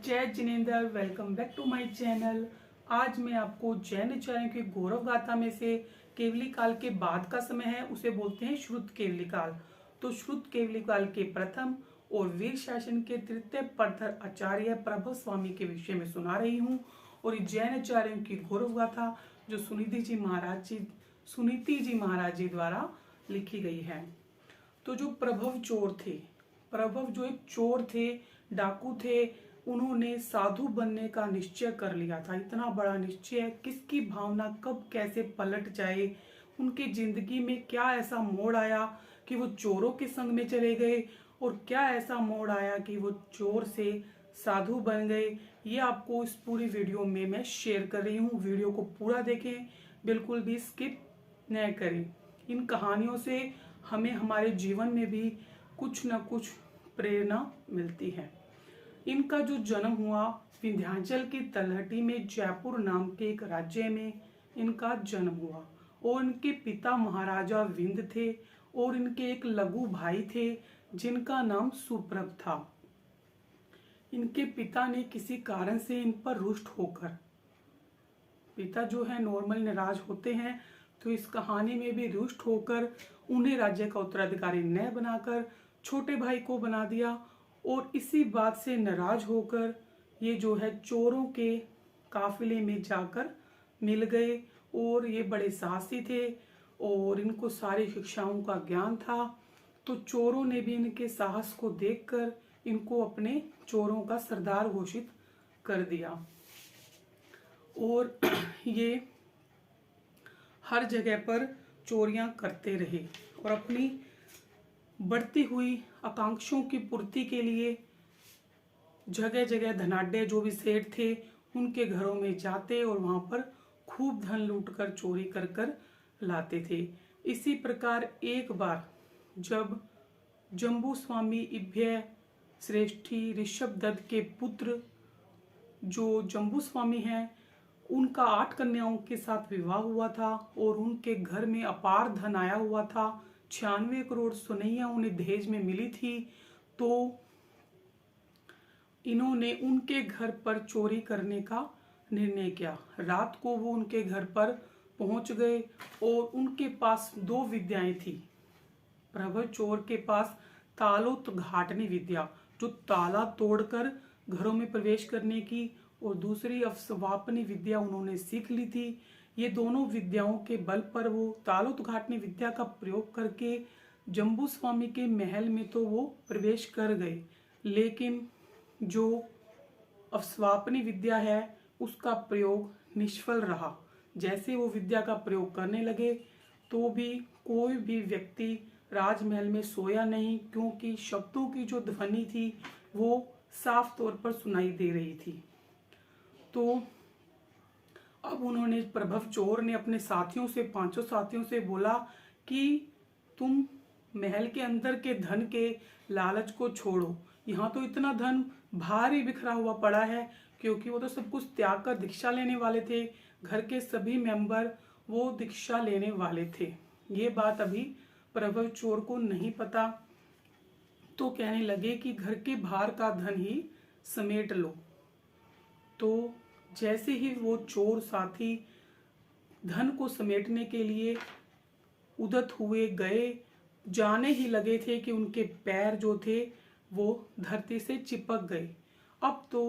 जय जिनेंद्र, welcome back to my channel. आज मैं आपको जैन आचार्यों की गौरव गाथा में से केवली काल के बाद का समय है, उसे बोलते हैं श्रुत केवली काल। तो श्रुत केवली काल के प्रथम और वीर शासन के तृतीय प्रथर आचार्य प्रभव स्वामी के विषय में सुना रही हूँ। और ये जैन आचार्यों की गौरव गाथा जो सुनीति जी महाराज जी द्वारा लिखी गई है। तो जो प्रभव चोर थे, प्रभव जो एक चोर थे, डाकू थे, उन्होंने साधु बनने का निश्चय कर लिया था। इतना बड़ा निश्चय, किसकी भावना कब कैसे पलट जाए, उनकी जिंदगी में क्या ऐसा मोड़ आया कि वो चोरों के संग में चले गए, और क्या ऐसा मोड़ आया कि वो चोर से साधु बन गए, ये आपको इस पूरी वीडियो में मैं शेयर कर रही हूँ। वीडियो को पूरा देखें, बिल्कुल भी स्किप न करें। इन कहानियों से हमें हमारे जीवन में भी कुछ न कुछ प्रेरणा मिलती है। इनका जो जन्म हुआ विंध्याचल की तलहटी में, जयपुर नाम के एक राज्य में इनका जन्म हुआ। और इनके पिता महाराजा विंध्य थे और इनके एक लघु भाई थे जिनका नाम सुप्रभ था। इनके पिता ने किसी कारण से इन पर रुष्ट होकर, पिता जो है नॉर्मल नाराज होते हैं, तो इस कहानी में भी रुष्ट होकर उन्हें राज्य का उत्तराधिकारी न बनाकर छोटे भाई को बना दिया। और इसी बात से नाराज होकर ये जो है चोरों के काफिले में जाकर मिल गए। और ये बड़े साहसी थे और इनको सारी शिक्षाओं का ज्ञान था। तो चोरों ने भी इनके साहस को देखकर इनको अपने चोरों का सरदार घोषित कर दिया। और ये हर जगह पर चोरियां करते रहे और अपनी बढ़ती हुई आकांक्षाओं की पूर्ति के लिए जगह जगह धनाढ्य जो भी सेठ थे उनके घरों में जाते और वहां पर खूब धन लूटकर चोरी कर कर लाते थे। इसी प्रकार एक बार जब जम्बू स्वामी इभ्य श्रेष्ठी ऋषभ दत्त के पुत्र जो जम्बू स्वामी हैं, उनका 8 कन्याओं के साथ विवाह हुआ था और उनके घर में अपार धन आया हुआ था। 96 करोड़ सुनैया उन्हें दहेज में मिली थी। तो इन्होंने उनके घर पर चोरी करने का निर्णय किया। रात को वो उनके घर पर पहुंच गए और उनके पास 2 विद्याएं थी। प्रभव चोर के पास तालोत्घाटनी विद्या, जो ताला तोड़कर घरों में प्रवेश करने की, और दूसरी अवस्वापनी विद्या उन्होंने सीख ली थी। ये दोनों विद्याओं के बल पर वो तालोत्घाटनी विद्या का प्रयोग करके जम्बू स्वामी के महल में तो वो प्रवेश कर गए, लेकिन जो अवस्वापनी विद्या है उसका प्रयोग निष्फल रहा। जैसे वो विद्या का प्रयोग करने लगे तो भी कोई भी व्यक्ति राजमहल में सोया नहीं, क्योंकि शब्दों की जो ध्वनि थी वो साफ तौर पर सुनाई दे रही थी। तो अब उन्होंने, प्रभव चोर ने अपने साथियों से, 5 साथियों से बोला कि तुम महल के अंदर के धन के लालच को छोड़ो। यहाँ तो इतना धन भारी बिखरा हुआ पड़ा है, क्योंकि वो तो सब कुछ त्याग कर दीक्षा लेने वाले थे। घर के सभी मेंबर वो दीक्षा लेने वाले थे। ये बात अभी प्रभव चोर को नहीं पता। तो कहने लगे कि घर के बाहर का धन ही समेट लो। तो जैसे ही वो चोर साथी धन को समेटने के लिए उद्यत हुए, गए, जाने ही लगे थे कि उनके पैर जो थे वो धरती से चिपक गए। अब तो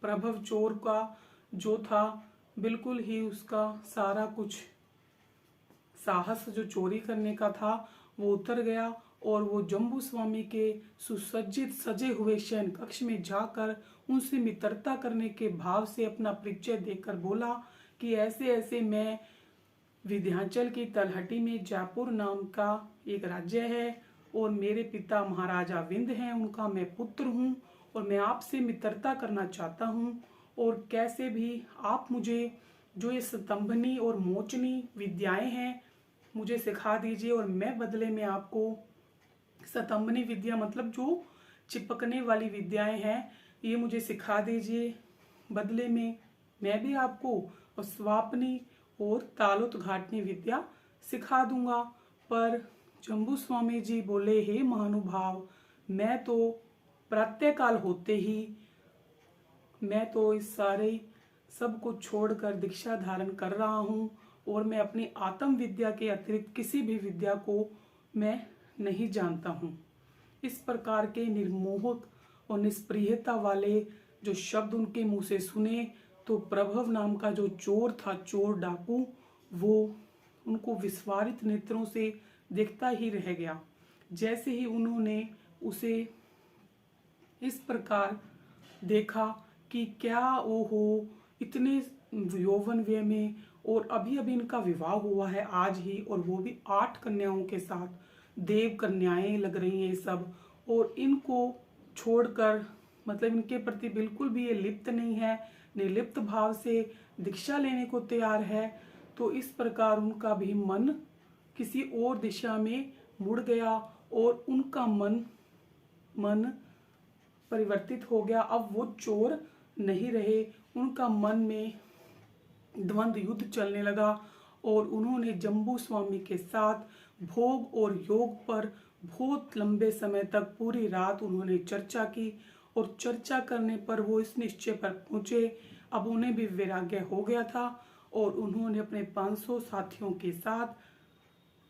प्रभव चोर का जो था, बिल्कुल ही उसका सारा कुछ साहस जो चोरी करने का था वो उतर गया। और वो जम्बू स्वामी के सुसज्जित सजे हुए शयन कक्ष में जाकर उनसे मित्रता करने के भाव से अपना परिचय देकर बोला कि ऐसे ऐसे मैं विंध्याचल की तलहटी में जयपुर नाम का एक राज्य है और मेरे पिता महाराजा विंध्य हैं, उनका मैं पुत्र हूँ और मैं आपसे मित्रता करना चाहता हूँ। और कैसे भी आप मुझे जो ये स्तंभनी और मोचनी विद्याएं हैं मुझे सिखा दीजिए, और मैं बदले में आपको स्तंभनी विद्या मतलब जो चिपकने वाली विद्याएं हैं ये मुझे सिखा दीजिए। बदले में मैं भी आपको स्वापनी और तालोत्घाटनी विद्या सिखा दूंगा। पर जम्बू स्वामी जी बोले, हे महानुभाव, मैं तो प्रातःकाल होते ही मैं तो इस सारे सब को छोड़कर दीक्षा धारण कर रहा हूँ और मैं अपनी आत्म विद्या के अतिरिक्त किसी भी विद्या को मैं नहीं जानता हूँ। इस प्रकार के निर्मोहक और निष्प्रियता वाले जो शब्द उनके मुंह से सुने तो प्रभव नाम का जो चोर था, चोर डाकू, वो उनको विस्फारित नेत्रों से देखता ही रह गया। जैसे ही उन्होंने उसे इस प्रकार देखा कि क्या ओहो, इतने यौवन व्यय में, और अभी अभी इनका विवाह हुआ है आज ही, और वो भी 8 कन्याओं के साथ, देव कन्याएं लग रही हैं सब, और इनको छोड़कर मतलब इनके प्रति बिल्कुल भी ये लिप्त नहीं है, निर्लिप्त भाव से दीक्षा लेने को तैयार है। तो इस प्रकार उनका भी मन किसी और दिशा में मुड़ गया और उनका मन परिवर्तित हो गया। अब वो चोर नहीं रहे, उनका मन में द्वंद्व युद्ध चलने लगा और उन्होंने जम्बू स्वामी के साथ भोग और योग पर बहुत लंबे समय तक पूरी रात उन्होंने चर्चा की, और चर्चा करने पर वो इस निश्चय पर पहुंचे, अब उन्हें भी वैराग्य हो गया था, और उन्होंने अपने 500 साथियों के साथ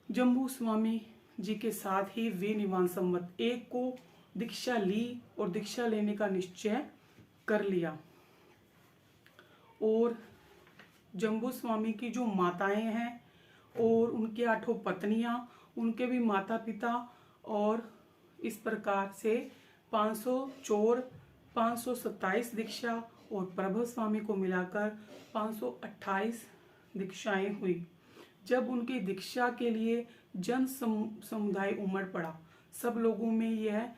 जम्बू स्वामी जी के साथ ही वीनिवान संवत 1 को दीक्षा ली और दीक्षा लेने का निश्चय कर लिया। और जम्बू स्वामी की जो माताएं हैं और उनकी 8 पत्नियां, उनके भी माता पिता, और इस प्रकार से 500 चोर, 527 दीक्षा और प्रभव स्वामी को मिलाकर 528 दीक्षाएं हुई। जब उनकी दीक्षा के लिए जन समुदाय उमड़ पड़ा, सब लोगों में यह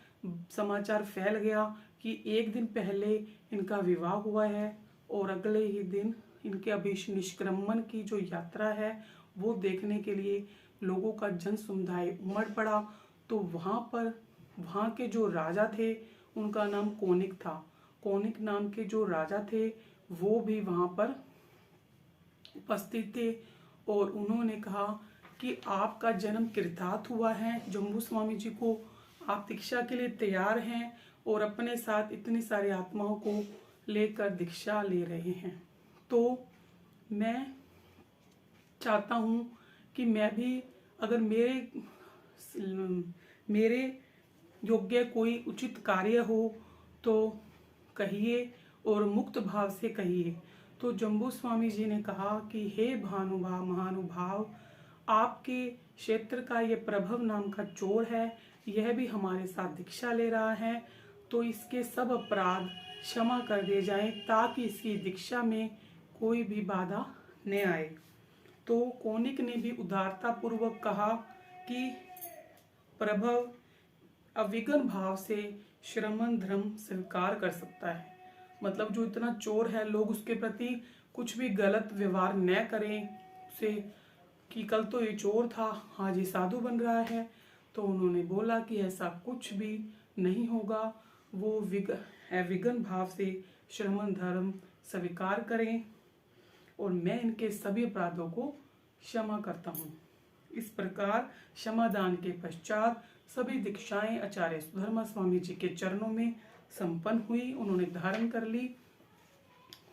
समाचार फैल गया कि एक दिन पहले इनका विवाह हुआ है और अगले ही दिन इनके निष्क्रमण की जो यात्रा है वो देखने के लिए लोगों का जन समुदाय उमड़ पड़ा। तो वहाँ के जो राजा थे उनका नाम कोनिक था। कोनिक नाम के जो राजा थे वो भी वहाँ पर उपस्थित थे और उन्होंने कहा कि आपका जन्म कृतार्थ हुआ है, जम्बू स्वामी जी को आप दीक्षा के लिए तैयार हैं और अपने साथ इतनी सारी आत्माओं को लेकर दीक्षा ले रहे हैं। तो मैं चाहता हूँ कि मैं भी, अगर मेरे योग्य कोई उचित कार्य हो तो कहिए और मुक्त भाव से कहिए। तो जम्बू स्वामी जी ने कहा कि हे भानुभाव महानुभाव, आपके क्षेत्र का ये प्रभव नाम का चोर है, यह भी हमारे साथ दीक्षा ले रहा है, तो इसके सब अपराध क्षमा कर दिए जाएं ताकि इसकी दीक्षा में कोई भी बाधा न आए। तो कोनिक ने भी उदारता पूर्वक कहा कि प्रभव अविघ्न भाव से श्रमण धर्म स्वीकार कर सकता है, मतलब जो इतना चोर है लोग उसके प्रति कुछ भी गलत व्यवहार न करें उसे, कि कल तो ये चोर था आज ये साधु बन रहा है। तो उन्होंने बोला कि ऐसा कुछ भी नहीं होगा, वो विघ्न भाव से श्रमण धर्म स्वीकार करें और मैं इनके सभी अपराधों को क्षमा करता हूँ। इस प्रकार क्षमादान के पश्चात सभी दीक्षाएं आचार्य सुधर्मा स्वामी जी के चरणों में संपन्न हुई, उन्होंने धारण कर ली।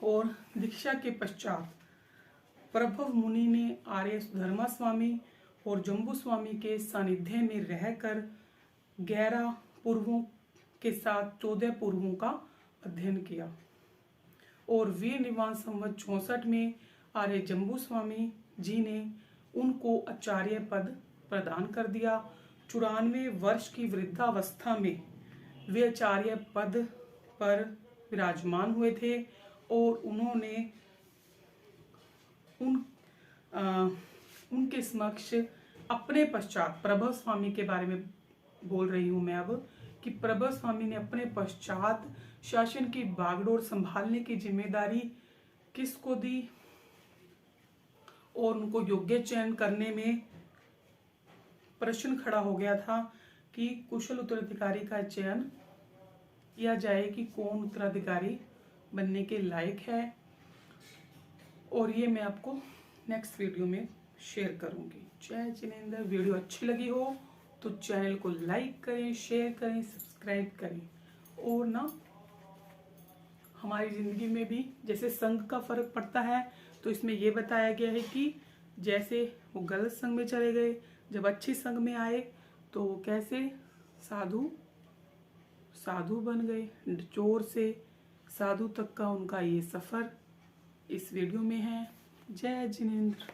और दीक्षा के पश्चात प्रभव मुनि ने आर्य सुधर्मा स्वामी और जम्बू स्वामी के सानिध्य में रहकर 11 पूर्वों के साथ 14 पूर्वों का अध्ययन किया और वीर निवान संवत 64 में आर्य जम्बू स्वामी जी ने उनको आचार्य पद प्रदान कर दिया। 94 वर्ष की वृद्धावस्था में वे आचार्य पद पर विराजमान हुए थे और उन्होंने उनके समक्ष अपने पश्चात प्रभव स्वामी के बारे में बोल रही हूँ मैं अब, कि प्रभव स्वामी ने अपने पश्चात शासन की बागडोर संभालने की जिम्मेदारी किसको दी और उनको योग्य चयन करने में प्रश्न खड़ा हो गया था कि कुशल उत्तराधिकारी का चयन किया जाए कि कौन उत्तराधिकारी बनने के लायक है। और ये मैं आपको नेक्स्ट वीडियो में शेयर करूंगी। जय जिनेंद्र। वीडियो अच्छी लगी हो तो चैनल को लाइक करें, शेयर करें, सब्सक्राइब करें और ना हमारी जिंदगी में भी जैसे संग का फर्क पड़ता है, तो इसमें ये बताया गया है कि जैसे वो गलत संग में चले गए, जब अच्छी संग में आए तो वो कैसे साधु साधु बन गए। चोर से साधु तक का उनका ये सफ़र इस वीडियो में है। जय जिनेंद्र।